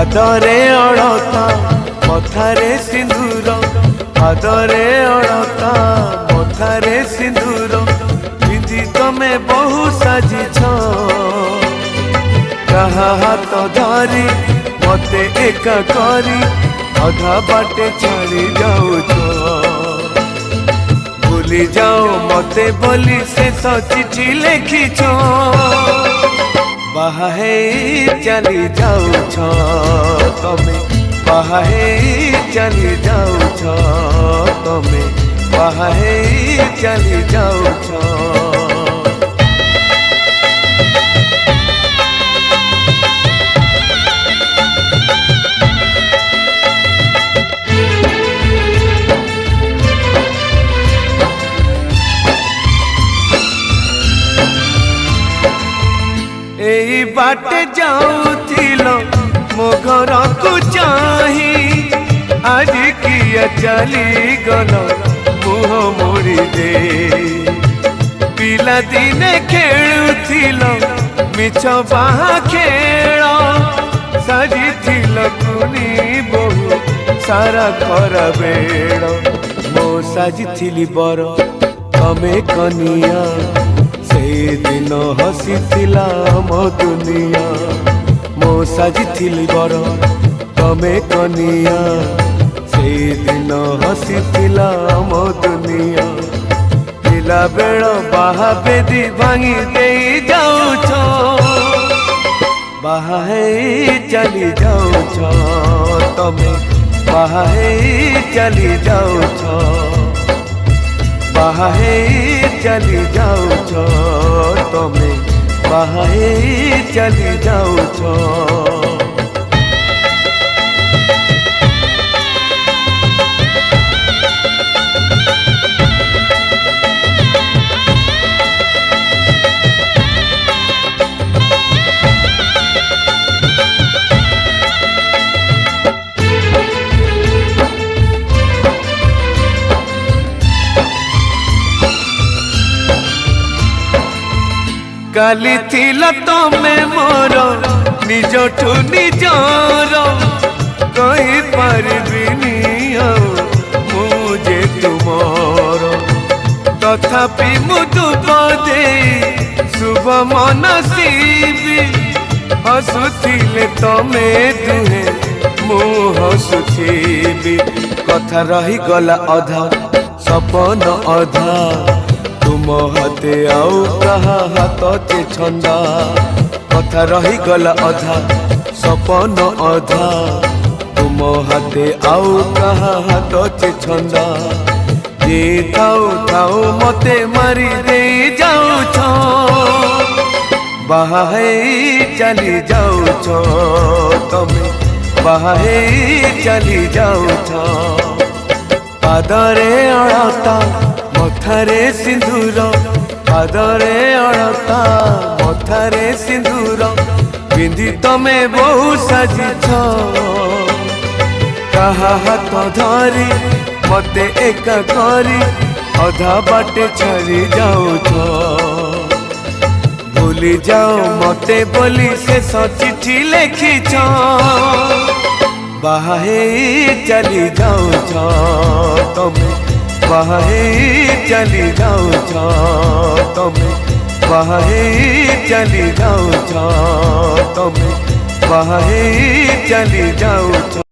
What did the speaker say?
पादरे अड़ता मथारे सिंदूर पादरे अड़ता मथारे सिंदूर पिंधि तमे बहु साजिछ कहा हाथ धरी मते एका करी अधा बाटे छाड़ी जाऊछ भूली जाओ मते बोली से तो चिठी लिखिछ बाहे चली जाऊछ तमे बाहे चली जाऊछ तमे बाहे चली जाऊछ एई बाटे जाऊथिलो मो घर को चाही आज किया चली गल मुह मोड़ी दे पिला दिने खेलुथिलो मिछ बाहा खेल साजिथिल कुनी बहु सारा घर बेड़ मो साजिथिली बर तमे कनिया दिन हसीथिला मो दुनिया मो साजिथिली बर तमे कनिया से दिन हसीथिला मो दुनिया पिला बेड़ बाहा बेदी भांगी दे जाऊछ बाहे चली जाऊछ तमे बाहे चली जाऊछ बाहे चली जाऊछ तमे बाहे चली जाऊछ काली थिला तमे मोर निजठु निजर कहि पारिबिनी मुझे तुमर तथापि मुदुप दे शुभ मनसीबी हसुथिले तमे दुहे मु हसुथिबी कथा रही गला अधा सपन अधा तुम हाथे आउ कहा हाथ चे छंदा कथा रही गला अधा सपन अधा तुम हाथे आउ कहा हाथ चे छंदा जे थाऊ थाऊ मते मारी दे जाऊछ बाहे चली जाऊछ तमे बाहे चली जाऊछ पादरे अड़ता मथारे सिंदूर पादरे अड़ता मथारे सिंदूर पिंधि तमे बहु साजिछ कहा हाथ धरी मते एका करी अधा बाटे छाड़ी जाऊछ भूली जाओ मते बोली से चिठी लिखिछ बाहे चली जाऊछ तमे बाहे चली जाऊछ तमे बाहे चली जाऊछ तमे बाहे चली जाऊछ।